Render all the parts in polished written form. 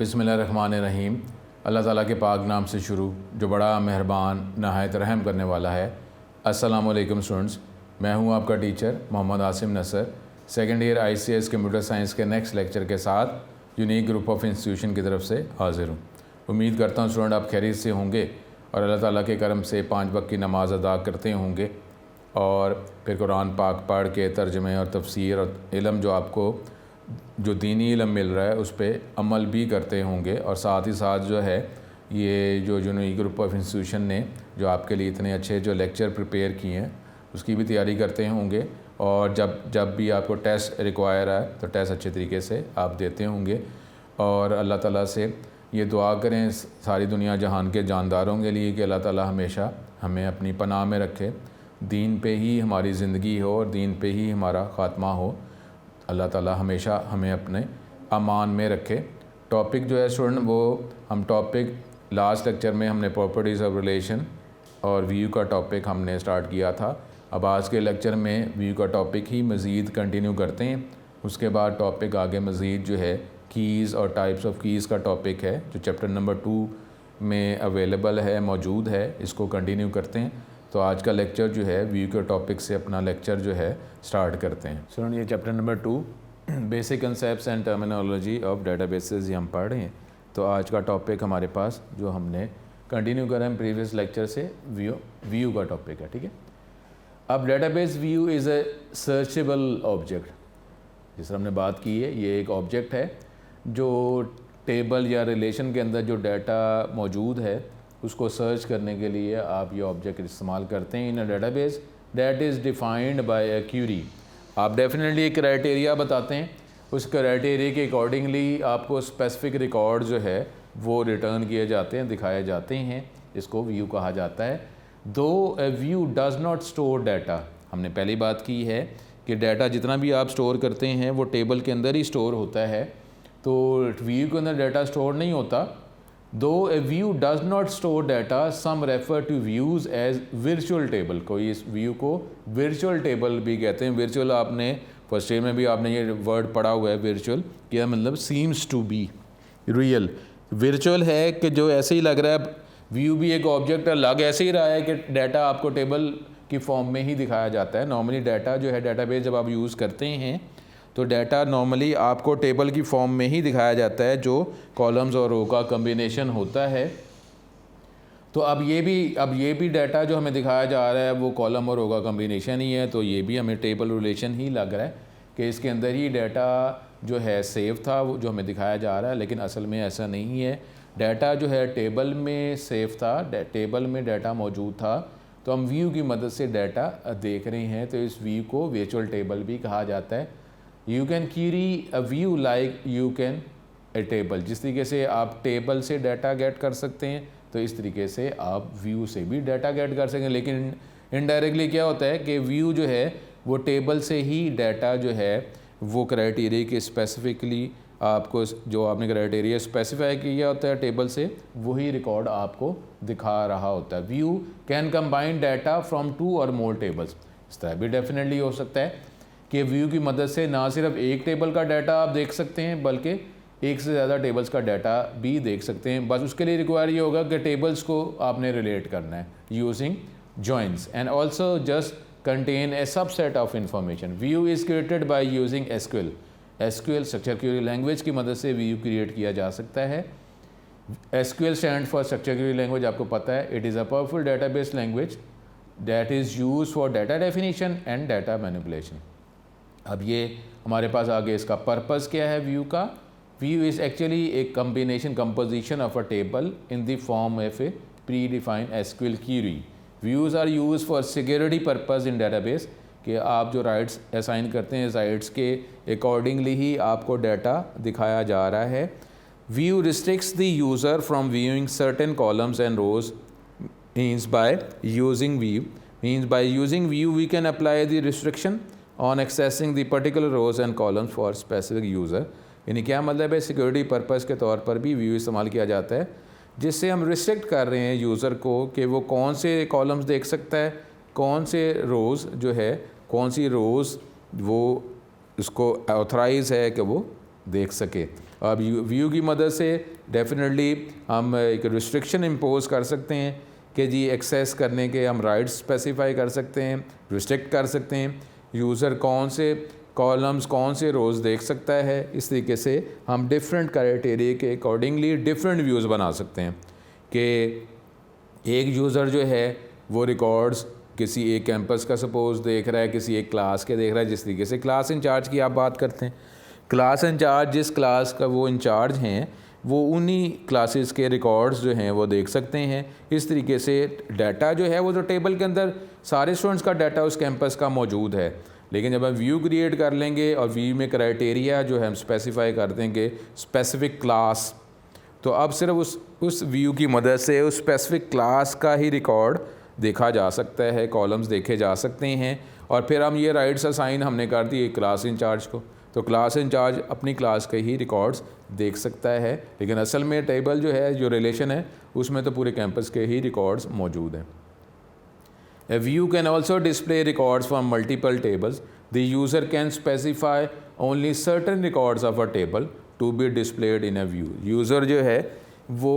बिस्मिल्लाहिर्रहमानिर्रहीम। अल्लाह ताला के पाक नाम से शुरू जो बड़ा मेहरबान नहायत रहम करने वाला है। अस्सलाम वालेकुम स्टूडेंट्स, मैं हूं आपका teacher Mohammad Asim Nasar, second year ICS computer science के नेक्स्ट लेक्चर के साथ यूनिक ग्रुप ऑफ इंस्टीट्यूशन की तरफ से हाज़िर हूँ। उम्मीद करता हूँ स्टूडेंट आप खैरियत से होंगे और अल्लाह ताला के करम से 5 वक्त की नमाज़ अदा करते होंगे और फिर कुरान पाक पढ़ के तर्जमे और तफसीर और इल्म जो आपको जो दीनी इल्म मिल रहा है उस पर अमल भी करते होंगे। और साथ ही साथ जो है ये जो यूनिक ग्रुप ऑफ इंस्टीट्यूशन ने जो आपके लिए इतने अच्छे जो लेक्चर प्रिपेयर किए हैं उसकी भी तैयारी करते होंगे। और जब भी आपको टेस्ट रिक्वायर है तो टेस्ट अच्छे तरीके से आप देते होंगे। और अल्लाह ताला से ये दुआ करें सारी दुनिया जहान के जानदारों के लिए कि अल्लाह ताला हमेशा हमें अपनी पनाह में रखे, दीन पे ही हमारी ज़िंदगी हो और दीन पे ही हमारा ख़ात्मा हो। अल्लाह ताला हमेशा हमें अपने अमान में रखे। टॉपिक जो है स्टूडेंट वो हम टॉपिक लास्ट लेक्चर में हमने प्रॉपर्टीज़ ऑफ रिलेशन और व्यू का टॉपिक हमने स्टार्ट किया था। अब आज के लेक्चर में व्यू का टॉपिक ही मज़ीद कंटिन्यू करते हैं। उसके बाद टॉपिक आगे मज़ीद जो है कीज़ और टाइप्स ऑफ कीज़ का टॉपिक है जो चैप्टर नंबर 2 में अवेलेबल है, मौजूद है, इसको कंटिन्यू करते हैं। तो आज का लेक्चर जो है व्यू के टॉपिक से अपना लेक्चर जो है स्टार्ट करते हैं। स्टूडेंट ये chapter number 2 basic concepts and terminology of databases ये हम पढ़ रहे हैं। तो आज का टॉपिक हमारे पास जो हमने कंटिन्यू करा है प्रीवियस लेक्चर से व्यू का टॉपिक है, ठीक है। अब database view is a searchable object, जिस पर हमने बात की है। ये एक ऑब्जेक्ट है जो टेबल या रिलेशन के अंदर जो डाटा मौजूद है उसको सर्च करने के लिए आप ये ऑब्जेक्ट इस्तेमाल करते हैं। In a database that is defined by a query, आप डेफिनेटली एक क्राइटेरिया बताते हैं, उस क्राइटेरिया के अकॉर्डिंगली आपको स्पेसिफिक रिकॉर्ड जो है वो रिटर्न किए जाते हैं, दिखाए जाते हैं। इसको व्यू कहा जाता है। दो a view does not store data, हमने पहली बात की है कि डाटा जितना भी आप स्टोर करते हैं वो टेबल के अंदर ही स्टोर होता है, तो व्यू के अंदर डाटा स्टोर नहीं होता। दो a view does not store data some refer to views as virtual table, कोई इस व्यू को वर्चुअल टेबल भी कहते हैं। वर्चुअल आपने फर्स्ट ईयर में भी आपने ये वर्ड पढ़ा हुआ है, वर्चुअल क्या मतलब seems to be real. Virtual है कि जो ऐसे ही लग रहा है, व्यू भी एक ऑब्जेक्ट है, लग ऐसे ही रहा है कि डाटा आपको टेबल की फॉर्म में ही दिखाया जाता है। नॉर्मली डाटा जो है डेटाबेस जब आप यूज़ करते हैं तो डाटा नॉर्मली आपको टेबल की फॉर्म में ही दिखाया जाता है जो कॉलम्स और रो का कम्बिनेशन होता है। तो अब ये भी डाटा जो हमें दिखाया जा रहा है वो कॉलम और रो का कम्बिनेशन ही है, तो ये भी हमें टेबल रिलेशन ही लग रहा है कि इसके अंदर ही डाटा जो है सेव था वो जो हमें दिखाया जा रहा है, लेकिन असल में ऐसा नहीं है। डाटा जो है टेबल में सेव था, टेबल में डाटा मौजूद था, तो हम व्यू की मदद से डाटा देख रहे हैं, तो इस व्यू को वर्चुअल टेबल भी कहा जाता है। You can query a view like you can a table, जिस तरीके से आप टेबल से डाटा गेट कर सकते हैं तो इस तरीके से आप व्यू से भी डाटा गेट कर सकते हैं। लेकिन इनडायरेक्टली क्या होता है कि व्यू जो है वो टेबल से ही डाटा जो है वो क्राइटेरिया के स्पेसिफिकली आपको जो आपने क्राइटेरिया स्पेसिफाई किया होता है टेबल से वही रिकॉर्ड आपको दिखा रहा होता है। View can combine data from 2 और मोर टेबल्स, इस तरह भी डेफिनेटली हो सकता है कि व्यू की मदद से ना सिर्फ एक टेबल का डाटा आप देख सकते हैं बल्कि एक से ज़्यादा टेबल्स का डाटा भी देख सकते हैं। बस उसके लिए रिक्वायर ये होगा कि टेबल्स को आपने रिलेट करना है using joints and also just contain a subset of information. View is created by using SQL structure query language की मदद से व्यू क्रिएट किया जा सकता है। SQL stand for structure query language, आपको पता है it is a powerful database language that is use for data definition and data manipulation. अब ये हमारे पास आगे इसका पर्पस क्या है व्यू का। व्यू इज़ एक्चुअली एक composition of a table in the form of a predefined SQL query. Views are use for security purpose in database, कि आप जो राइट्स असाइन करते हैं राइट्स के अकॉर्डिंगली ही आपको डाटा दिखाया जा रहा है। View restricts the user from viewing certain columns and rows means by using view we can apply the restriction on accessing the particular rows and columns for specific user. यानी क्या मतलब है, security purpose के तौर पर भी view इस्तेमाल किया जाता है, जिससे हम रिस्ट्रिक्ट कर रहे हैं यूज़र को कि वो कौन से कॉलम्स देख सकता है, कौन से रोज़ जो है, कौन सी रोज़ वो उसको ऑथराइज़ है कि वो देख सके। अब व्यू की मदद से डेफिनेटली हम एक रिस्ट्रिक्शन इम्पोज कर सकते हैं कि जी एक्सेस करने के हम राइट्स स्पेसिफाई कर सकते हैं, रिस्ट्रिक्ट कर सकते हैं, यूज़र कौन से कॉलम्स कौन से रोज़ देख सकता है। इस तरीके से हम डिफरेंट क्राइटेरिया के अकॉर्डिंगली डिफरेंट व्यूज़ बना सकते हैं कि एक यूज़र जो है वो रिकॉर्ड्स किसी एक कैंपस का सपोज देख रहा है, किसी एक क्लास के देख रहा है। जिस तरीके से क्लास इंचार्ज की आप बात करते हैं, क्लास इंचार्ज जिस क्लास का वो इंचार्ज हैं वो उन्हीं क्लासेस के रिकॉर्ड्स जो हैं वो देख सकते हैं। इस तरीके से डाटा जो है वो जो टेबल के अंदर सारे स्टूडेंट्स का डाटा उस कैंपस का मौजूद है, लेकिन जब हम व्यू क्रिएट कर लेंगे और व्यू में क्राइटेरिया जो है हम स्पेसिफाई कर देंगे स्पेसिफिक क्लास, तो अब सिर्फ उस व्यू की मदद से उस स्पेसिफिक क्लास का ही रिकॉर्ड देखा जा सकता है, कॉलम्स देखे जा सकते हैं। और फिर हम ये राइट्स असाइन हमने कर दिए क्लास इंचार्ज को, तो क्लास इंचार्ज अपनी क्लास के ही रिकॉर्ड्स देख सकता है, लेकिन असल में टेबल जो है जो रिलेशन है उसमें तो पूरे कैंपस के ही रिकॉर्ड्स मौजूद हैं। A view can also display records from multiple tables. The user can specify only certain records of a table to be displayed in a view. User जो है वो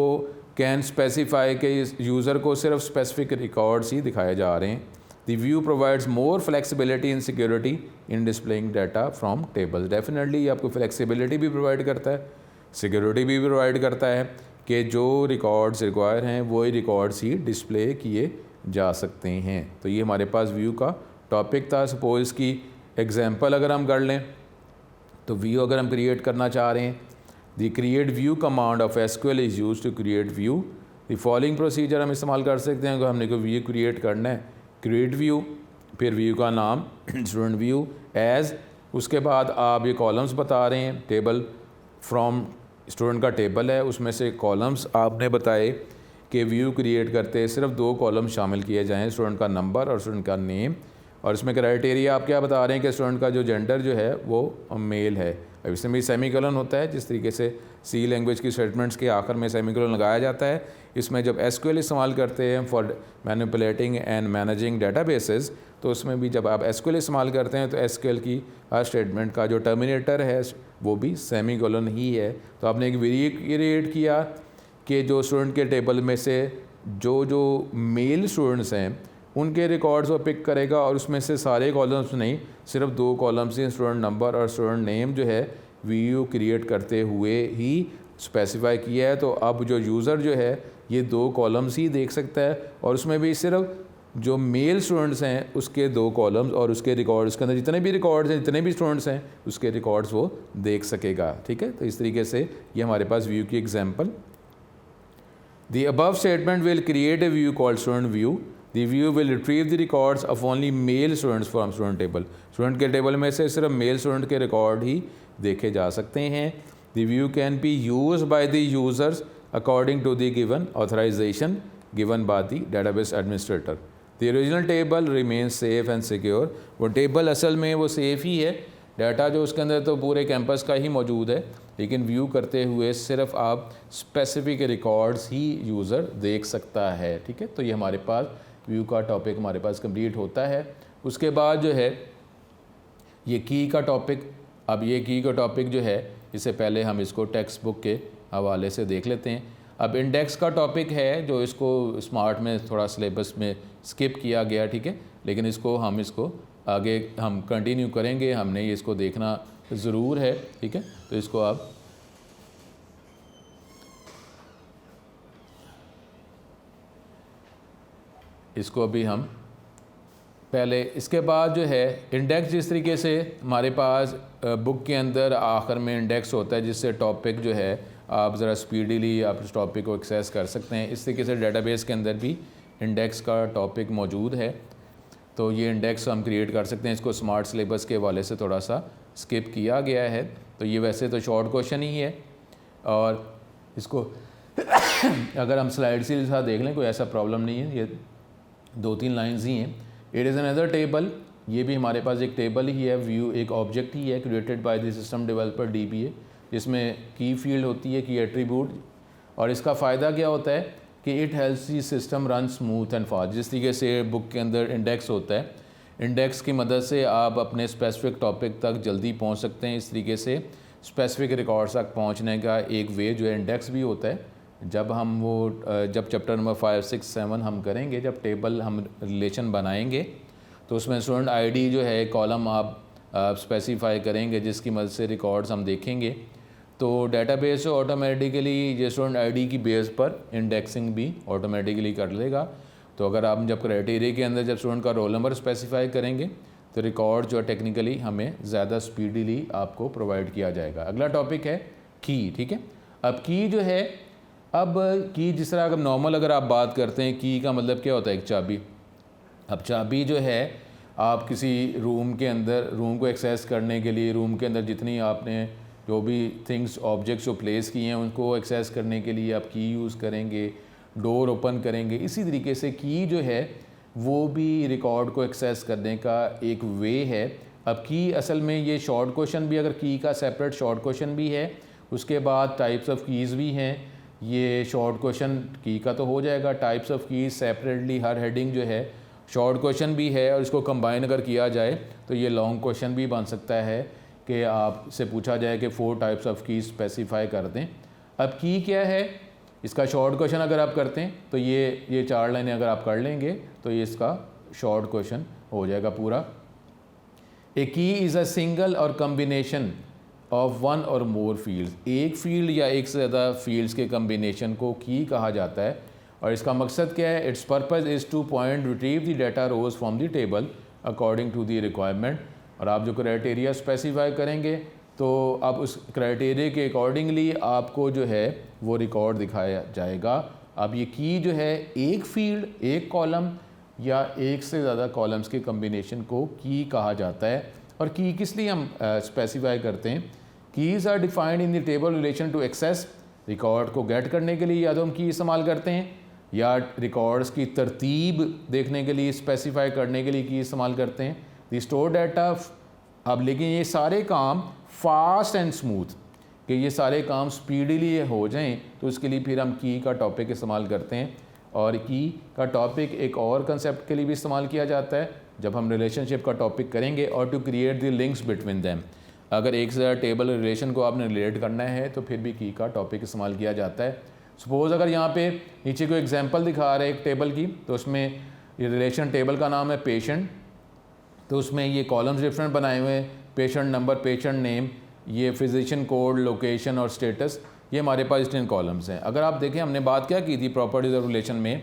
can specify कि इस user को सिर्फ specific records ही दिखाए जा रहे हैं। The view provides more flexibility and security in displaying data from tables. Definitely ये आपको flexibility भी provide करता है, security भी provide करता है कि जो records require हैं वही records ही display किए जा सकते हैं। तो ये हमारे पास व्यू का टॉपिक था। सपोज की एग्जांपल अगर हम कर लें तो व्यू अगर हम क्रिएट करना चाह रहे हैं, the create view command of SQL is use to create view. The following procedure हम इस्तेमाल कर सकते हैं। अगर हमने कोई व्यू क्रिएट करना है, क्रिएट व्यू, फिर व्यू का नाम स्टूडेंट व्यू एज, उसके बाद आप ये कॉलम्स बता रहे हैं, टेबल फ्रॉम स्टूडेंट का टेबल है उसमें से कॉलम्स आपने बताए कि व्यू क्रिएट करते सिर्फ 2 कॉलम शामिल किए जाएं, स्टूडेंट का नंबर और स्टूडेंट का नेम। और इसमें क्राइटेरिया आप क्या बता रहे हैं कि स्टूडेंट का जो जेंडर जो है वो मेल है। अब इसमें भी सेमीकोलन होता है, जिस तरीके से सी लैंग्वेज की स्टेटमेंट्स के आखिर में सेमीकोलन लगाया जाता है। इसमें जब एसक्यूएल इस्तेमाल करते हैं for manipulating and managing databases, तो उसमें भी जब आप एसक्यूएल इस्तेमाल करते हैं तो एसक्यूएल की हर स्टेटमेंट का जो टर्मिनेटर है वो भी सेमीकोलन ही है। तो आपने एक व्यू क्रिएट किया कि जो स्टूडेंट के टेबल में से जो मेल स्टूडेंट्स हैं उनके रिकॉर्ड्स वो पिक करेगा, और उसमें से सारे कॉलम्स नहीं, सिर्फ 2 कॉलम्स ही स्टूडेंट नंबर और स्टूडेंट नेम जो है व्यू क्रिएट करते हुए ही स्पेसिफाई किया है। तो अब जो यूज़र जो है ये 2 कॉलम्स ही देख सकता है, और उसमें भी सिर्फ जो मेल स्टूडेंट्स हैं उसके 2 कॉलम्स और उसके रिकॉर्ड्स के अंदर जितने भी रिकॉर्ड्स हैं, जितने भी स्टूडेंट्स हैं उसके रिकॉर्ड्स वो देख सकेगा। ठीक है, तो इस तरीके से ये हमारे पास व्यू की example. The above statement will create a view called student view. The view will retrieve the records of only male students from student table. Student के टेबल में से सिर्फ मेल स्टूडेंट के रिकॉर्ड ही देखे जा सकते हैं। The view can be used by the users according to the given authorization given by the database administrator. The original table remains safe and secure. वो टेबल असल में वो सेफ ही है, डाटा जो उसके अंदर तो पूरे कैंपस का ही मौजूद है, लेकिन व्यू करते हुए सिर्फ आप स्पेसिफिक रिकॉर्ड्स ही यूज़र देख सकता है। ठीक है, तो ये हमारे पास व्यू का टॉपिक हमारे पास कंप्लीट होता है। उसके बाद जो है ये की का टॉपिक, अब ये की का टॉपिक जो है इससे पहले हम इसको टेक्स्ट बुक के हवाले से देख लेते हैं। अब इंडेक्स का टॉपिक है जो इसको स्मार्ट में थोड़ा सिलेबस में स्किप किया गया, ठीक है, लेकिन इसको आगे हम कंटिन्यू करेंगे, हमने इसको देखना ज़रूर है। ठीक है, तो इसको आप इसको अभी हम पहले, इसके बाद जो है इंडेक्स, जिस तरीके से हमारे पास बुक के अंदर आखिर में इंडेक्स होता है जिससे टॉपिक जो है आप ज़रा स्पीडीली आप इस टॉपिक को एक्सेस कर सकते हैं। इस तरीके से डेटाबेस के अंदर भी इंडेक्स का टॉपिक मौजूद है, तो ये इंडेक्स हम क्रिएट कर सकते हैं। इसको स्मार्ट सिलेबस के हवाले से थोड़ा सा स्किप किया गया है, तो ये वैसे तो शॉर्ट क्वेश्चन ही है, और इसको अगर हम स्लाइड से साथ देख लें कोई ऐसा प्रॉब्लम नहीं है, ये 2-3 लाइन्स ही हैं। इट इज़ अनदर टेबल, ये भी हमारे पास एक टेबल ही है, व्यू एक ऑब्जेक्ट ही है created by the system developer DBA, जिसमें की फील्ड होती है, की एट्रीब्यूट, और इसका फ़ायदा क्या होता है कि it helps the system run smooth and fast. जिस तरीके से बुक के अंदर इंडेक्स होता है, इंडेक्स की मदद से आप अपने स्पेसिफिक टॉपिक तक जल्दी पहुंच सकते हैं। इस तरीके से स्पेसिफिक रिकॉर्ड्स तक पहुंचने का एक वे जो है इंडेक्स भी होता है। जब हम जब चैप्टर नंबर 5, 6, 7 हम करेंगे, जब टेबल हम रिलेशन बनाएंगे तो उसमें स्टूडेंट आईडी जो है कॉलम आप स्पेसिफाई करेंगे जिसकी मदद से रिकॉर्ड्स हम देखेंगे। तो डेटाबेस से ऑटोमेटिकली ये स्टूडेंट आईडी की बेस पर इंडेक्सिंग भी ऑटोमेटिकली कर लेगा। तो अगर आप जब क्राइटेरिया के अंदर जब स्टूडेंट का रोल नंबर स्पेसिफाई करेंगे तो रिकॉर्ड जो है टेक्निकली हमें ज़्यादा स्पीडीली आपको प्रोवाइड किया जाएगा। अगला टॉपिक है की। ठीक है, अब की जो है, अब की जिस तरह अगर नॉर्मल अगर आप बात करते हैं, की का मतलब क्या होता है? एक चाबी। अब चाबी जो है आप किसी रूम के अंदर, रूम को एक्सेस करने के लिए, रूम के अंदर जितनी आपने जो भी थिंग्स ऑब्जेक्ट्स जो प्लेस किए हैं उनको एक्सेस करने के लिए आप की यूज़ करेंगे, डोर ओपन करेंगे। इसी तरीके से की जो है वो भी रिकॉर्ड को एक्सेस करने का एक वे है। अब की असल में ये शॉर्ट क्वेश्चन भी, अगर की का सेपरेट शॉर्ट क्वेश्चन भी है, उसके बाद टाइप्स ऑफ कीज़ भी हैं। ये शॉर्ट क्वेश्चन की का तो हो जाएगा, types of keys separately her heading जो है शॉर्ट क्वेश्चन भी है, और इसको कंबाइन अगर किया जाए तो ये लॉन्ग क्वेश्चन भी बन सकता है कि आपसे पूछा जाए कि 4 टाइप्स ऑफ की स्पेसिफाई कर दें। अब की क्या है, इसका शॉर्ट क्वेश्चन अगर आप करते हैं तो ये 4 लाइनें अगर आप कर लेंगे तो ये इसका शॉर्ट क्वेश्चन हो जाएगा पूरा। ए की इज़ अ सिंगल और कम्बिनेशन ऑफ वन और मोर फील्ड्स। एक फील्ड या एक से ज़्यादा फील्ड्स के कम्बिनेशन को की कहा जाता है, और इसका मकसद क्या है? Its purpose is to point retrieve the data rows from the table according to the requirement. और आप जो क्राइटेरिया स्पेसिफाई करेंगे तो अब उस क्राइटेरिया के अकॉर्डिंगली आपको जो है वो रिकॉर्ड दिखाया जाएगा। अब ये की जो है एक फील्ड, एक कॉलम या एक से ज़्यादा कॉलम्स के कम्बिनेशन को की कहा जाता है। और की किस लिए हम स्पेसिफाई करते हैं? Keys are defined in the table relation to access. Record को गेट करने के लिए या तो हम की इस्तेमाल करते हैं, या रिकॉर्ड्स की तरतीब देखने के लिए, स्पेसिफाई करने के लिए की इस्तेमाल करते हैं। The store data. अब लेकिन ये सारे काम फास्ट एंड स्मूथ, कि ये सारे काम स्पीडीली हो जाएं, तो उसके लिए फिर हम की का टॉपिक इस्तेमाल करते हैं। और की का टॉपिक एक और कंसेप्ट के लिए भी इस्तेमाल किया जाता है जब हम रिलेशनशिप का टॉपिक करेंगे, और to create the links between them. अगर एक से ज़्यादा टेबल रिलेशन को आपने रिलेट करना है तो फिर भी की का टॉपिक इस्तेमाल किया जाता है। सपोज़ अगर यहाँ पे नीचे कोई एग्जांपल दिखा रहे हैं एक टेबल की, तो उसमें ये रिलेशन टेबल का नाम है पेशेंट, तो उसमें ये कॉलम्स डिफरेंट बनाए हुए हैं, पेशेंट नंबर, पेशेंट नेम, ये फिजिशियन कोड, लोकेशन और स्टेटस, ये हमारे पास 10 कॉलम्स हैं। अगर आप देखें हमने बात क्या की थी प्रॉपर्टीज ऑफ रिलेशन में,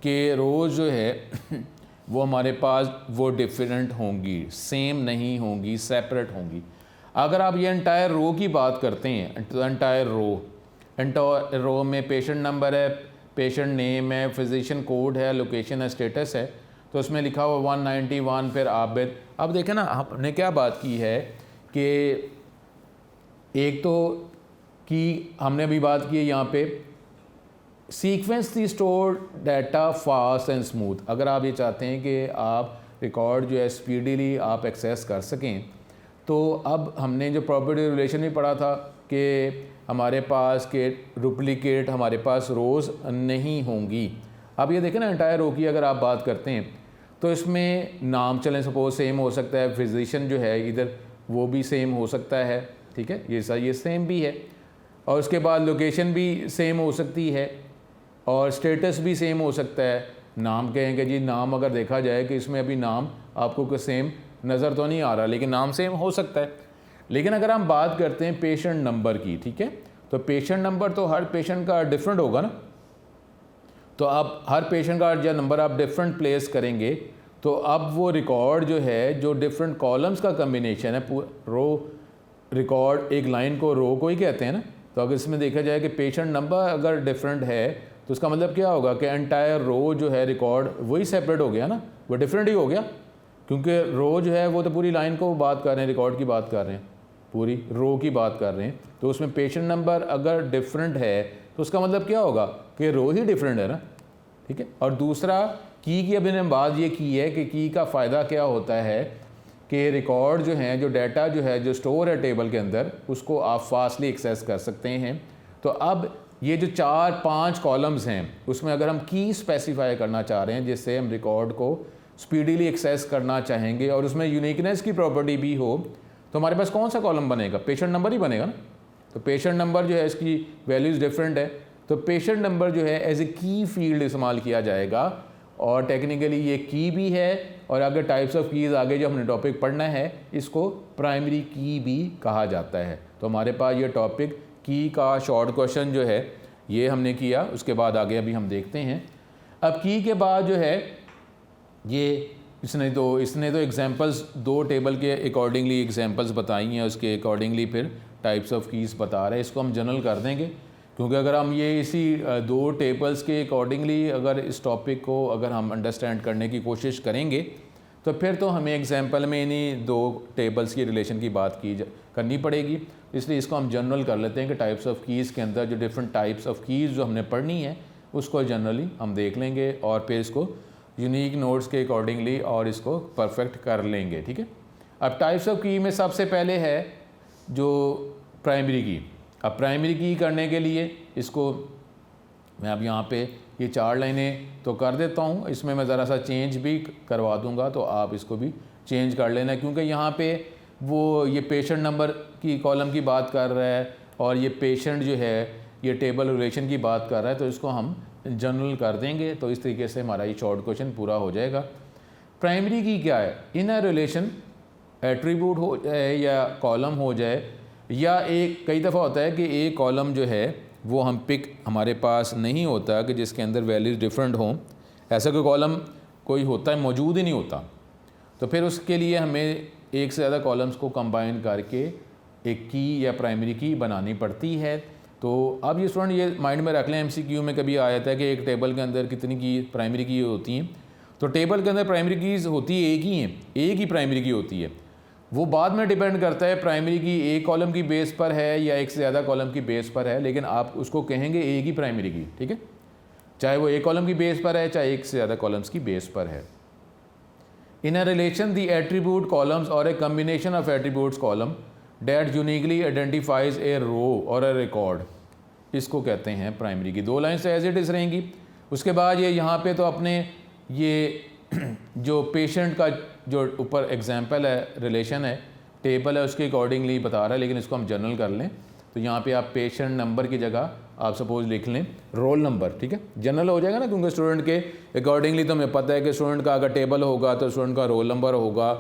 कि रोज़ जो है वो हमारे पास वो डिफरेंट होंगी, सेम नहीं होंगी, सेपरेट होंगी। अगर आप ये एंटायर रो की बात करते हैं तो एंटायर रो में पेशेंट नंबर है, पेशेंट नेम है, फिजिशियन कोड है, लोकेशन है, स्टेटस है, तो उसमें लिखा हुआ 191 फिर आबिद। अब देखें ना, हमने क्या बात की है कि एक तो की हमने अभी बात की है यहाँ पे sequence the store data fast and smooth. अगर आप ये चाहते हैं कि आप रिकॉर्ड जो है स्पीडीली आप एक्सेस कर सकें, तो अब हमने जो प्रॉपर्टी रिलेशन भी पढ़ा था कि हमारे पास के डुप्लीकेट हमारे पास रोज़ नहीं होंगी। अब ये देखें ना, एंटायर रो की अगर आप बात करते हैं तो इसमें नाम चलें सपोज सेम हो सकता है, फिजिशियन जो है इधर वो भी सेम हो सकता है, ठीक है, ये सेम भी है, और उसके बाद लोकेशन भी सेम हो सकती है, और स्टेटस भी सेम हो सकता है। नाम कहेंगे जी, नाम अगर देखा जाए कि इसमें अभी नाम आपको कोई सेम नज़र तो नहीं आ रहा, लेकिन नाम सेम हो सकता है। लेकिन अगर हम बात करते हैं पेशेंट नंबर की, ठीक है, तो पेशेंट नंबर तो हर पेशेंट का डिफरेंट होगा ना, तो आप हर पेशेंट का जो नंबर आप डिफरेंट प्लेस करेंगे, तो अब वो रिकॉर्ड जो है, जो डिफरेंट कॉलम्स का कम्बिनेशन है, रो रिकॉर्ड, एक लाइन को रो को ही कहते हैं ना, तो अगर इसमें देखा जाए कि पेशेंट नंबर अगर डिफरेंट है तो उसका मतलब क्या होगा कि एंटायर रो जो है रिकॉर्ड वही सेपरेट हो गया ना, वो डिफरेंट ही हो गया, क्योंकि रो जो है वो तो पूरी लाइन को बात कर रहे हैं, रिकॉर्ड की बात कर रहे हैं, पूरी रो की बात कर रहे हैं। तो उसमें पेशेंट नंबर अगर डिफरेंट है तो उसका मतलब क्या होगा कि रो ही डिफरेंट है ना, ठीक है। और दूसरा की अभी हमने बात ये की है कि की का फ़ायदा क्या होता है कि रिकॉर्ड जो हैं, जो डाटा जो है जो स्टोर है टेबल के अंदर, उसको आप फास्टली एक्सेस कर सकते हैं। तो अब ये जो 4-5 कॉलम्स हैं उसमें अगर हम की स्पेसिफाई करना चाह रहे हैं जिससे हम रिकॉर्ड को स्पीडीली एक्सेस करना चाहेंगे और उसमें यूनिकनेस की प्रॉपर्टी भी हो, तो हमारे पास कौन सा कॉलम बनेगा, पेशेंट नंबर ही बनेगा ना। तो पेशेंट नंबर जो है इसकी वैल्यूज़ डिफरेंट है, तो पेशेंट नंबर जो है एज ए की फील्ड इस्तेमाल किया जाएगा, और टेक्निकली ये की भी है, और अगर टाइप्स ऑफ कीज़ आगे जो हमने टॉपिक पढ़ना है इसको प्राइमरी की भी कहा जाता है। तो हमारे पास ये टॉपिक की का शॉर्ट क्वेश्चन जो है ये हमने किया, उसके बाद आगे अभी हम देखते हैं। अब की के बाद जो है ये इसने तो एग्जांपल्स 2 टेबल के अकॉर्डिंगली एग्जांपल्स बताई हैं, उसके अकॉर्डिंगली फिर टाइप्स ऑफ कीज़ बता रहे हैं। इसको हम जनरल कर देंगे, क्योंकि अगर हम ये इसी 2 टेबल्स के अकॉर्डिंगली अगर इस टॉपिक को अगर हम अंडरस्टैंड करने की कोशिश करेंगे तो फिर तो हमें एग्जांपल में इन्हीं 2 टेबल्स की रिलेशन की बात करनी पड़ेगी। इसलिए इसको हम जनरल कर लेते हैं कि टाइप्स ऑफ कीज़ के अंदर जो डिफरेंट टाइप्स ऑफ कीज़ जो हमने पढ़नी है उसको जनरली हम देख लेंगे, और फिर इसको यूनिक नोट्स के अकॉर्डिंगली और इसको परफेक्ट कर लेंगे, ठीक है। अब टाइप्स ऑफ की में सबसे पहले है जो प्राइमरी की। अब प्राइमरी की करने के लिए इसको मैं अब यहाँ पे ये 4 लाइनें तो कर देता हूँ, इसमें मैं ज़रा सा चेंज भी करवा दूँगा, तो आप इसको भी चेंज कर लेना, क्योंकि यहाँ पे वो ये पेशेंट नंबर की कॉलम की बात कर रहा है और ये पेशेंट जो है ये टेबल रिलेशन की बात कर रहा है, तो इसको हम जनरल कर देंगे। तो इस तरीके से हमारा ये शॉर्ट क्वेश्चन पूरा हो जाएगा। प्राइमरी की क्या है, इन अ रिलेशन एट्रीब्यूट हो जाए या कॉलम हो जाए, या एक कई दफ़ा होता है कि एक कॉलम जो है वो हम पिक हमारे पास नहीं होता कि जिसके अंदर वैल्यूज़ डिफरेंट हों, ऐसा कोई कॉलम कोई होता है मौजूद ही नहीं होता, तो फिर उसके लिए हमें एक से ज़्यादा कॉलम्स को कंबाइन करके एक की या प्राइमरी की बनानी पड़ती है। तो अब ये स्टूडेंट ये माइंड में रख लें, एमसीक्यू में कभी आया था कि एक टेबल के अंदर कितनी की प्राइमरी की होती हैं, तो टेबल के अंदर प्राइमरी कीज़ होती है एक ही हैं, एक ही प्राइमरी की होती है। वो बाद में डिपेंड करता है प्राइमरी की एक कॉलम की बेस पर है या एक से ज़्यादा कॉलम की बेस पर है, लेकिन आप उसको कहेंगे एक ही प्राइमरी की, ठीक है, चाहे वो एक कॉलम की बेस पर है चाहे एक से ज़्यादा कॉलम्स की बेस पर है। In a relation the attribute columns और a combination of attributes column that uniquely identifies a row और ए रिकॉर्ड, इसको कहते हैं प्राइमरी की। 2 लाइन्स एज इट इज़ रहेंगी। उसके बाद ये यहाँ पे तो अपने ये जो पेशेंट का जो ऊपर एग्जाम्पल है, रिलेशन है, टेबल है, उसके अकॉर्डिंगली बता रहा है, लेकिन इसको हम जनरल कर लें। तो यहाँ पे आप पेशेंट नंबर की जगह आप सपोज लिख लें रोल नंबर, ठीक है, जनरल हो जाएगा ना, क्योंकि स्टूडेंट के अकॉर्डिंगली तो हमें पता है कि स्टूडेंट का अगर टेबल होगा तो स्टूडेंट का रोल नंबर होगा,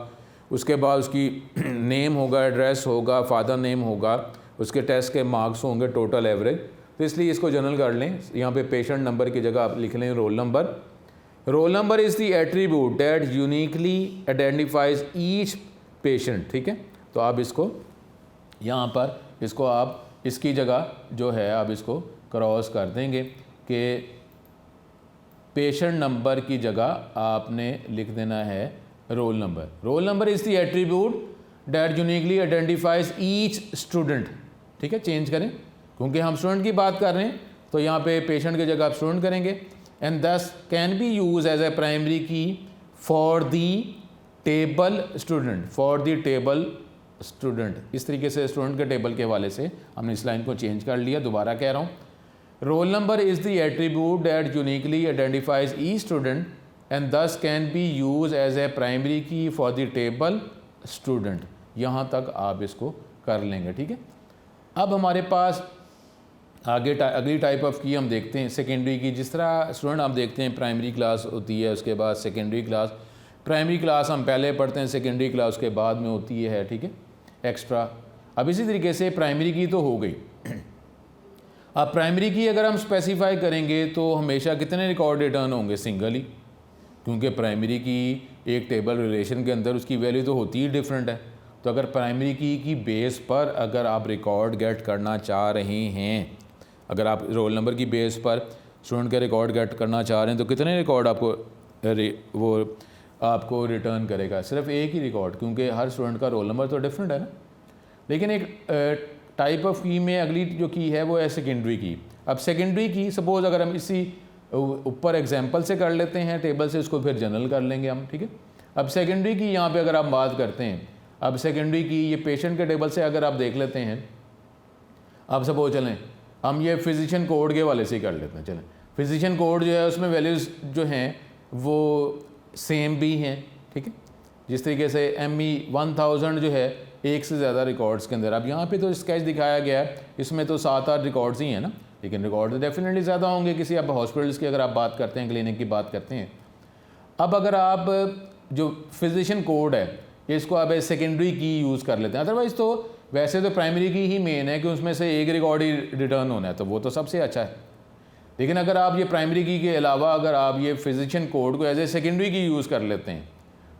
उसके बाद उसकी नेम होगा, एड्रेस होगा, फादर नेम होगा, उसके टेस्ट के मार्क्स होंगे, टोटल एवरेज। तो इसलिए इसको जनरल कर लें, यहाँ पे पेशेंट नंबर की जगह आप लिख लें roll number. Role number is the attribute that uniquely identifies each patient, ठीक है। तो आप इसको यहाँ पर इसको आप इसकी जगह जो है आप इसको क्रॉस कर देंगे कि पेशेंट नंबर की जगह आपने लिख देना है roll number. Role number is the attribute that uniquely identifies each student, ठीक है, चेंज करें क्योंकि हम स्टूडेंट की बात कर रहे हैं, तो यहाँ पे पेशेंट की जगह आप स्टूडेंट करेंगे। And this can be used as a primary key for the table student, for the table student. इस तरीके से स्टूडेंट के टेबल के हवाले से हमने इस लाइन को चेंज कर लिया। दोबारा कह रहा हूँ, roll number is the attribute that uniquely identifies a student and this can be used as a primary key for the table student. यहाँ तक आप इसको कर लेंगे, ठीक है। अब हमारे पास आगे अगली टाइप ऑफ की हम देखते हैं सेकेंडरी की। जिस तरह स्टूडेंट आप देखते हैं प्राइमरी क्लास होती है, उसके बाद सेकेंडरी क्लास, प्राइमरी क्लास हम पहले पढ़ते हैं, सेकेंडरी क्लास उसके बाद में होती है, ठीक है, एक्स्ट्रा। अब इसी तरीके से प्राइमरी की तो हो गई। अब प्राइमरी की अगर हम स्पेसिफाई करेंगे तो हमेशा कितने रिकॉर्ड रिटर्न होंगे, सिंगल ही, क्योंकि प्राइमरी की एक टेबल रिलेशन के अंदर उसकी वैल्यू तो होती ही डिफरेंट है। तो अगर प्राइमरी की बेस पर अगर आप रिकॉर्ड गेट करना चाह रहे हैं, अगर आप रोल नंबर की बेस पर स्टूडेंट के रिकॉर्ड गेट करना चाह रहे हैं तो कितने रिकॉर्ड आपको रिटर्न करेगा? सिर्फ एक ही रिकॉर्ड, क्योंकि हर स्टूडेंट का रोल नंबर तो डिफरेंट है ना। लेकिन एक टाइप ऑफ की में अगली जो की है वो है सेकेंडरी की। अब सेकेंडरी की सपोज़ अगर हम इसी ऊपर एग्जांपल से कर लेते हैं टेबल से, उसको फिर जनरल कर लेंगे हम, ठीक है। अब सेकेंडरी की यहाँ पे अगर आप बात करते हैं, अब सेकेंडरी की ये पेशेंट के टेबल से अगर आप देख लेते हैं, अब सपोज चलें हम ये फिजिशियन कोड के वाले से ही कर लेते हैं। चलें फिजिशियन कोड जो है उसमें वैल्यूज़ जो हैं वो सेम भी हैं, ठीक है। जिस तरीके से ME 1000 जो है एक से ज़्यादा रिकॉर्ड्स के अंदर। अब यहाँ पे तो स्केच दिखाया गया है, इसमें तो 7-8 रिकॉर्ड्स ही हैं ना, लेकिन रिकॉर्ड तो डेफिनेटली ज़्यादा होंगे किसी आप हॉस्पिटल्स की अगर आप बात करते हैं, क्लिनिक की बात करते हैं। अब अगर आप जो फिजिशियन कोड है इसको आप सेकेंडरी की यूज़ कर लेते हैं, अदरवाइज़ तो वैसे तो प्राइमरी की ही मेन है कि उसमें से एक रिकॉर्ड ही रिटर्न होना है, तो वो तो सबसे अच्छा है। लेकिन अगर आप ये प्राइमरी की के अलावा अगर आप ये फिजिशियन कोड को एज ए सेकेंडरी की यूज़ कर लेते हैं,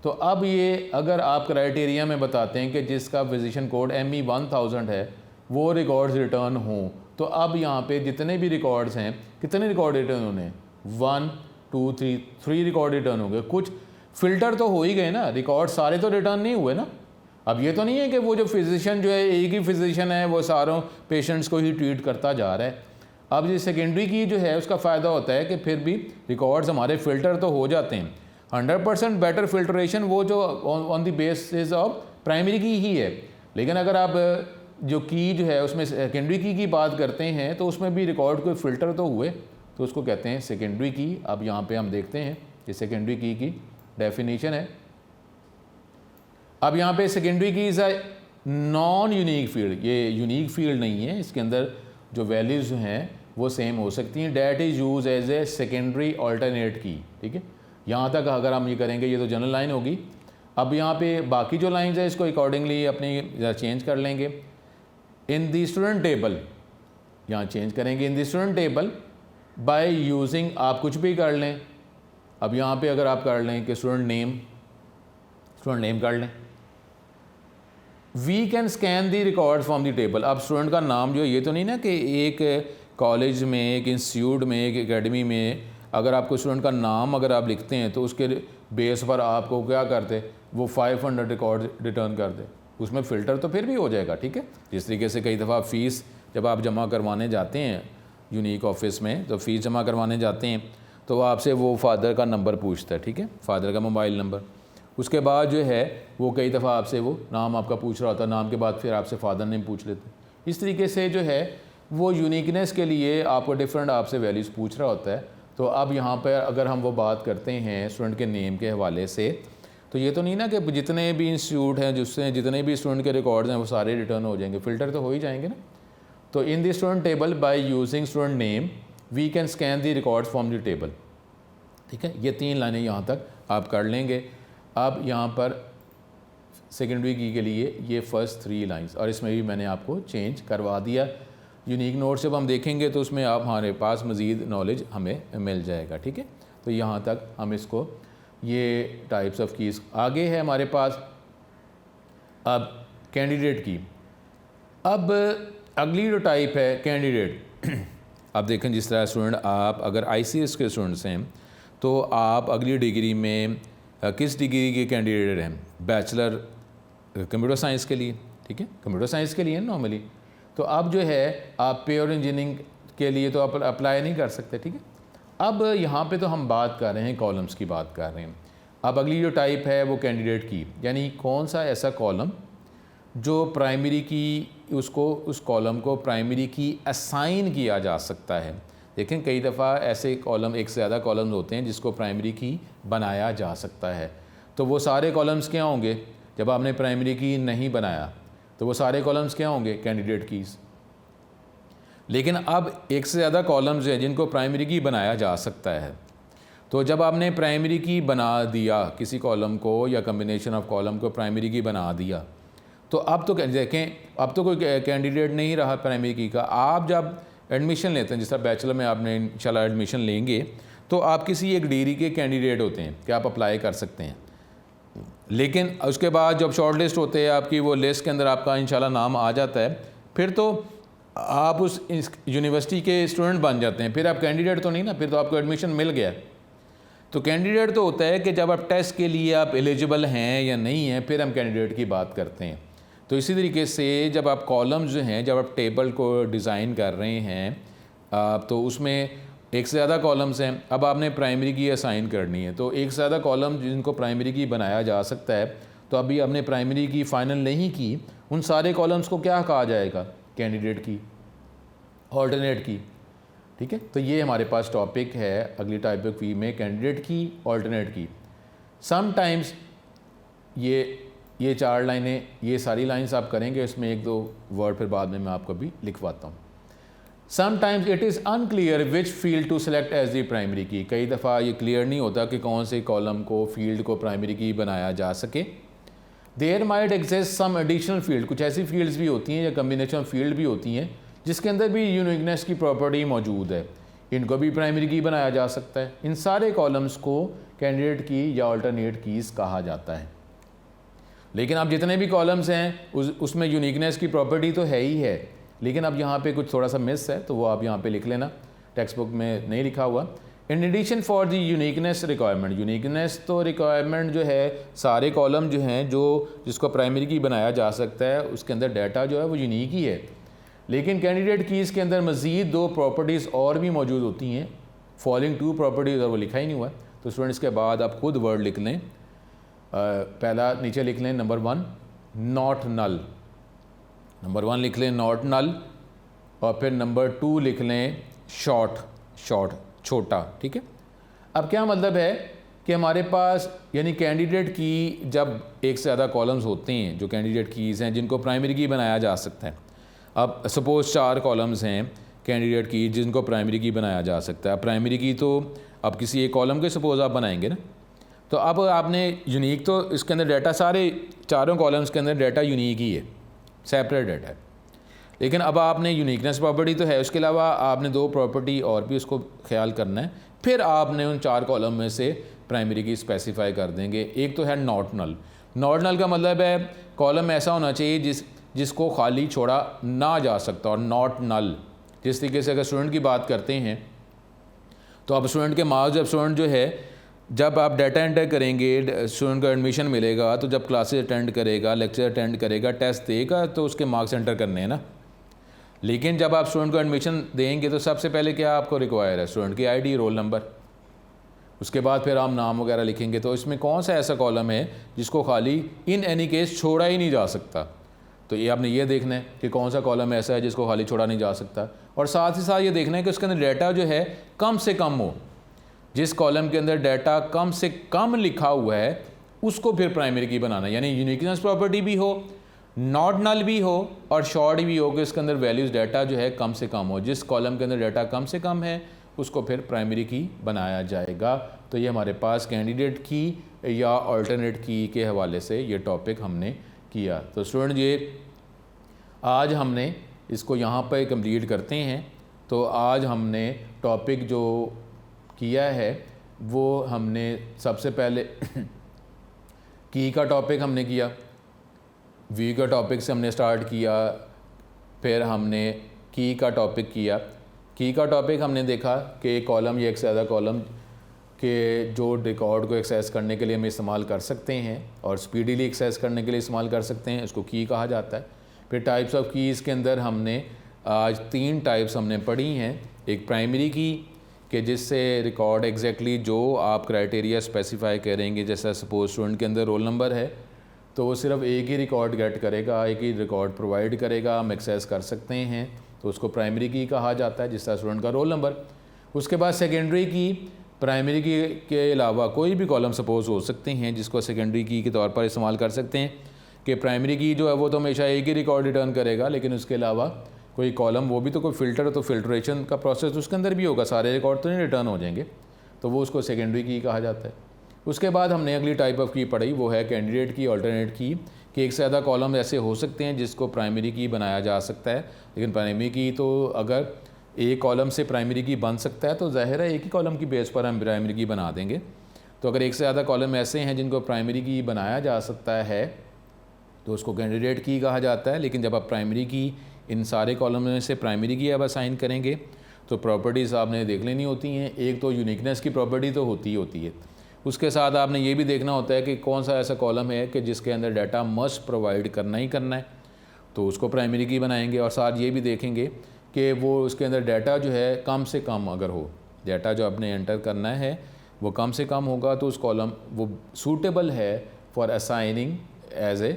तो अब ये अगर आप क्राइटेरिया में बताते हैं कि जिसका फिजिशियन कोड ME1000 है वो रिकॉर्ड्स रिटर्न हों, तो अब यहाँ पे जितने भी रिकॉर्ड्स हैं, कितने रिकॉर्ड रिटर्न होने हैं? 1 2 3 रिकॉर्ड रिटर्न होंगे। कुछ फ़िल्टर तो हो ही गए ना, रिकॉर्ड सारे तो रिटर्न नहीं हुए ना। अब ये तो नहीं है कि वो जो फिजिशियन जो है एक ही फिजिशियन है वो सारों पेशेंट्स को ही ट्रीट करता जा रहा है। अब ये सेकेंडरी की जो है उसका फ़ायदा होता है कि फिर भी रिकॉर्ड्स हमारे फ़िल्टर तो हो जाते हैं। 100% बेटर फिल्ट्रेशन वो जो on the basis of primary की ही है। लेकिन अगर आप जो की जो है उसमें सेकेंडरी की बात करते हैं तो उसमें भी रिकॉर्ड कोई फ़िल्टर तो हुए, तो उसको कहते हैं सेकेंडरी की। अब यहाँ पे हम देखते हैं कि सेकेंडरी की डेफिनेशन है। अब यहाँ पे सेकेंडरी की is a non unique field, ये यूनिक फील्ड नहीं है, इसके अंदर जो वैल्यूज़ हैं वो सेम हो सकती हैं। That is use as a secondary alternate key, ठीक है। यहाँ तक अगर हम ये करेंगे ये तो जनरल लाइन होगी। अब यहाँ पे बाकी जो लाइंस है इसको अकॉर्डिंगली अपनी चेंज कर लेंगे। इन द स्टूडेंट टेबल, यहाँ चेंज करेंगे इन the student table by using, आप कुछ भी कर लें। अब यहाँ पे अगर आप कर लें कि स्टूडेंट नेम कर लें, we can scan the record from the table. अब स्टूडेंट का नाम जो है ये तो नहीं ना कि एक कॉलेज में, एक इंस्टीट्यूट में, एक एकेडमी में अगर आपको स्टूडेंट का नाम अगर आप लिखते हैं तो उसके बेस पर आपको क्या करते, वो 500 रिकॉर्ड रिटर्न कर दे, उसमें फ़िल्टर तो फिर भी हो जाएगा, ठीक है। जिस तरीके से कई दफ़ा फ़ीस जब आप जमा करवाने जाते हैं यूनिक ऑफिस में, तो फ़ीस जमा करवाने जाते हैं तो आपसे वो फादर का नंबर पूछता है, ठीक है, फादर का मोबाइल नंबर। उसके बाद जो है वो कई दफ़ा आपसे वो नाम आपका पूछ रहा होता है, नाम के बाद फिर आपसे फादर नेम पूछ लेते हैं। इस तरीके से जो है वो यूनिकनेस के लिए आपको डिफरेंट आपसे वैल्यूज़ पूछ रहा होता है। तो अब यहाँ पर अगर हम वो बात करते हैं स्टूडेंट के नेम के हवाले से, तो ये तो नहीं ना कि जितने भी इंस्टीट्यूट हैं जिससे जितने भी स्टूडेंट के रिकॉर्ड्स हैं वो सारे रिटर्न हो जाएंगे, फ़िल्टर तो हो ही जाएंगे ना। तो in the student table by using student name we can scan the records from the table, ठीक है। ये 3 लाइनें यहाँ तक आप कर लेंगे। अब यहाँ पर सेकेंडरी की के लिए ये फर्स्ट 3 लाइंस, और इसमें भी मैंने आपको चेंज करवा दिया। यूनिक नोट जब हम देखेंगे तो उसमें आप हमारे पास मज़ीद नॉलेज हमें मिल जाएगा, ठीक है। तो यहाँ तक हम इसको, ये टाइप्स ऑफ कीज़ आगे है हमारे पास। अब कैंडिडेट की, अब अगली जो टाइप है कैंडिडेट। अब देखें जिस तरह स्टूडेंट आप अगर ICS के स्टूडेंट्स हैं तो आप अगली डिग्री में किस डिग्री के कैंडिडेट हैं? बैचलर कंप्यूटर साइंस के लिए, ठीक है, कंप्यूटर साइंस के लिए नॉर्मली। तो अब जो है आप प्योर इंजीनियरिंग के लिए तो आप अप्लाई नहीं कर सकते, ठीक है। अब यहाँ पे तो हम बात कर रहे हैं कॉलम्स की बात कर रहे हैं। अब अगली जो टाइप है वो कैंडिडेट की, यानी कौन सा ऐसा कॉलम जो प्राइमरी की उस कॉलम को प्राइमरी की असाइन किया जा सकता है। देखें कई दफ़ा ऐसे कॉलम, एक से ज़्यादा कॉलम्स होते हैं जिसको प्राइमरी की बनाया जा सकता है। तो वो सारे कॉलम्स क्या होंगे? जब आपने प्राइमरी की नहीं बनाया तो वो सारे कॉलम्स क्या होंगे? Candidate keys. लेकिन अब एक से ज़्यादा कॉलम्स हैं जिनको प्राइमरी की बनाया जा सकता है। तो जब आपने प्राइमरी की बना दिया किसी कॉलम को, या कम्बिनेशन ऑफ कॉलम को प्राइमरी की बना दिया, तो अब तो देखें अब तो कोई कैंडिडेट नहीं रहा प्राइमरी की का। आप जब एडमिशन लेते हैं, जिस तरह बैचलर में आपने इंशाल्लाह एडमिशन लेंगे, तो आप किसी एक डिग्री के कैंडिडेट होते हैं कि आप अप्लाई कर सकते हैं। लेकिन उसके बाद जब शॉर्ट लिस्ट होते हैं आपकी, वो लिस्ट के अंदर आपका इंशाल्लाह नाम आ जाता है, फिर तो आप उस यूनिवर्सिटी के स्टूडेंट बन जाते हैं। फिर आप कैंडिडेट तो नहीं ना, फिर तो आपको एडमिशन मिल गया। तो कैंडिडेट तो होता है कि जब आप टेस्ट के लिए आप एलिजिबल हैं या नहीं हैं, फिर हम कैंडिडेट की बात करते हैं। तो इसी तरीके से जब आप कॉलम्स जो हैं, जब आप टेबल को डिज़ाइन कर रहे हैं तो उसमें एक से ज़्यादा कॉलम्स हैं। अब आपने प्राइमरी की असाइन करनी है, तो एक से ज़्यादा कॉलम जिनको प्राइमरी की बनाया जा सकता है, तो अभी आपने प्राइमरी की फ़ाइनल नहीं की, उन सारे कॉलम्स को क्या कहा जाएगा? कैंडिडेट की, ऑल्टरनेट की, ठीक है। तो ये हमारे पास टॉपिक है अगली टाइप ऑफ की में, कैंडिडेट की, ऑल्टरनेट की। समटाइम्स ये 4 लाइनें, ये सारी लाइन्स आप करेंगे, इसमें 1-2 वर्ड फिर बाद में मैं आपको भी लिखवाता हूँ। Sometimes it is unclear which field to select as the primary key. कई दफ़ा ये क्लियर नहीं होता कि कौन से कॉलम को, फील्ड को प्राइमरी की बनाया जा सके। There might exist some additional field, कुछ ऐसी फील्ड्स भी होती हैं या कम्बिनेशन ऑफ फील्ड भी होती हैं जिसके अंदर भी यूनिकनेस की प्रॉपर्टी मौजूद है, इनको भी प्राइमरी की बनाया जा सकता है। इन सारे कॉलम्स को कैंडिडेट की या अल्टरनेट कीज़ कहा जाता है। लेकिन अब जितने भी कॉलम्स हैं उसमें यूनिकनेस की प्रॉपर्टी तो है ही है, लेकिन अब यहाँ पे कुछ थोड़ा सा मिस है, तो वो आप यहाँ पे लिख लेना, टेक्स्ट बुक में नहीं लिखा हुआ। In addition for the uniqueness requirement, uniqueness तो रिक्वायरमेंट जो है, सारे कॉलम जो हैं जिसको प्राइमरी की बनाया जा सकता है उसके अंदर डाटा जो है वो यूनिक ही है। लेकिन कैंडिडेट कीज़ के अंदर मज़ीद 2 प्रॉपर्टीज़ और भी मौजूद होती हैं, फॉलोइंग 2 प्रॉपर्टीज़, और वो लिखा ही नहीं हुआ। तो स्टूडेंट्स के बाद आप खुद वर्ड लिख लें। पहला नीचे लिख लें नंबर 1 नॉट नल, नंबर 1 लिख लें नॉट नल, और फिर नंबर 2 लिख लें शॉर्ट, छोटा। ठीक है, अब क्या मतलब है कि हमारे पास यानी कैंडिडेट की जब एक से ज़्यादा कॉलम्स होते हैं जो कैंडिडेट कीज़ हैं जिनको प्राइमरी की बनाया जा सकता है। अब सपोज़ 4 कॉलम्स हैं कैंडिडेट की जिनको प्राइमरी की बनाया जा सकता है। प्राइमरी की तो अब किसी एक कॉलम के सपोज़ आप बनाएंगे ना, तो अब आपने यूनिक, तो इसके अंदर डाटा सारे 4 कॉलम्स के अंदर डाटा यूनिक ही है, सेपरेट डाटा है। लेकिन अब आपने यूनिकनेस प्रॉपर्टी तो है, उसके अलावा आपने 2 प्रॉपर्टी और भी उसको ख्याल करना है। फिर आपने उन 4 कॉलम में से प्राइमरी की स्पेसिफाई कर देंगे। एक तो है नॉट नल। नॉट नल का मतलब है कॉलम ऐसा होना चाहिए जिसको खाली छोड़ा ना जा सकता, और नॉट नल। जिस तरीके से अगर स्टूडेंट की बात करते हैं तो अब स्टूडेंट के मार्क्स, जब स्टूडेंट जो है, जब आप डाटा एंटर करेंगे, स्टूडेंट को एडमिशन मिलेगा, तो जब क्लासेस अटेंड करेगा, लेक्चर अटेंड करेगा, टेस्ट देगा, तो उसके मार्क्स एंटर करने हैं ना। लेकिन जब आप स्टूडेंट को एडमिशन देंगे तो सबसे पहले क्या आपको रिक्वायर है, स्टूडेंट की आईडी, रोल नंबर, उसके बाद फिर आप नाम वगैरह लिखेंगे। तो इसमें कौन सा ऐसा कॉलम है जिसको खाली इन एनी केस छोड़ा ही नहीं जा सकता, तो ये आपने ये देखना है कि कौन सा कॉलम ऐसा है जिसको खाली छोड़ा नहीं जा सकता। और साथ ही साथ ये देखना है कि उसके अंदर डाटा जो है कम से कम हो। जिस कॉलम के अंदर डाटा कम से कम लिखा हुआ है उसको फिर प्राइमरी की बनाना है, यानी यूनिकनेस प्रॉपर्टी भी हो, नॉट नल भी हो और शॉर्ट भी हो कि इसके अंदर वैल्यूज़ डाटा जो है कम से कम हो। जिस कॉलम के अंदर डाटा कम से कम है उसको फिर प्राइमरी की बनाया जाएगा। तो ये हमारे पास कैंडिडेट की या अल्टरनेट की के हवाले से ये टॉपिक हमने किया। तो स्टूडेंट ये आज हमने इसको यहाँ पर कंप्लीट करते हैं। तो आज हमने टॉपिक जो किया है वो हमने सबसे पहले की का टॉपिक हमने किया, वी का टॉपिक से हमने स्टार्ट किया, फिर हमने की का टॉपिक किया। की का टॉपिक हमने देखा कि कॉलम या एक से ज़्यादा कॉलम के जो रिकॉर्ड को एक्सेस करने के लिए हम इस्तेमाल कर सकते हैं और स्पीडीली एक्सेस करने के लिए इस्तेमाल कर सकते हैं, इसको की कहा जाता है। फिर टाइप्स ऑफ कीज़ के अंदर हमने आज 3 टाइप्स हमने पढ़ी हैं। एक प्राइमरी की कि जिससे रिकॉर्ड एग्जैक्टली जो आप क्राइटेरिया स्पेसिफाई करेंगे, जैसा सपोज स्टूडेंट के अंदर रोल नंबर है तो वो सिर्फ एक ही रिकॉर्ड गेट करेगा, एक ही रिकॉर्ड प्रोवाइड करेगा, हम एक्सेस कर सकते हैं, तो उसको प्राइमरी की कहा जाता है, जिस तरह स्टूडेंट का रोल नंबर। उसके बाद सेकेंडरी की, प्राइमरी की के अलावा कोई भी कॉलम सपोज हो सकते हैं जिसको सेकेंडरी की के तौर पर इस्तेमाल कर सकते हैं कि प्राइमरी की जो है वो तो हमेशा एक ही रिकॉर्ड रिटर्न करेगा, लेकिन उसके अलावा कोई कॉलम, वो भी तो कोई फ़िल्टर, तो फिल्ट्रेशन का प्रोसेस उसके अंदर भी होगा, सारे रिकॉर्ड तो नहीं रिटर्न हो जाएंगे, तो वो उसको सेकेंडरी की कहा जाता है। उसके बाद हमने अगली टाइप ऑफ की पढ़ी, वो है कैंडिडेट की, अल्टरनेट की, कि एक से ज़्यादा कॉलम ऐसे हो सकते हैं जिसको प्राइमरी की बनाया जा सकता है। लेकिन प्राइमरी की तो अगर एक कॉलम से प्राइमरी की बन सकता है तो ज़ाहिर है एक ही कॉलम की बेस पर हम प्राइमरी की बना देंगे। तो अगर एक से ज़्यादा कॉलम ऐसे हैं जिनको प्राइमरी की बनाया जा सकता है तो उसको कैंडिडेट की कहा जाता है। लेकिन जब आप प्राइमरी की इन सारे कॉलम में से प्राइमरी की अब असाइन करेंगे तो प्रॉपर्टीज़ आपने देख लेनी होती हैं। एक तो यूनिकनेस की प्रॉपर्टी तो होती है, उसके साथ आपने ये भी देखना होता है कि कौन सा ऐसा कॉलम है कि जिसके अंदर डाटा मस्ट प्रोवाइड करना ही करना है, तो उसको प्राइमरी की बनाएंगे। और साथ ये भी देखेंगे कि वो उसके अंदर डाटा जो है कम से कम अगर हो, डाटा जो आपने एंटर करना है वो कम से कम होगा तो उस कॉलम वो सूटेबल है for assigning as a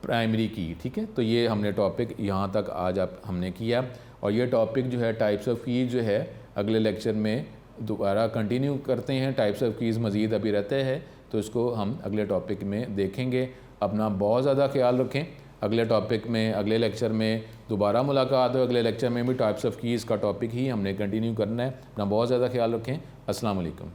primary key. ठीक है, तो ये हमने टॉपिक यहाँ तक आज हमने किया, और ये टॉपिक जो है टाइप्स ऑफ कीज़ जो है अगले लेक्चर में दोबारा कंटिन्यू करते हैं। टाइप्स ऑफ कीज़ मज़ीद अभी रहते हैं तो इसको हम अगले टॉपिक में देखेंगे। अपना बहुत ज़्यादा ख्याल रखें। अगले टॉपिक में, अगले लेक्चर में दोबारा मुलाकात हो। अगले लेक्चर में भी टाइप्स ऑफ कीज़ का टॉपिक ही हमने कंटिन्यू करना है। अपना बहुत ज़्यादा ख्याल रखें। अस्सलाम वालेकुम।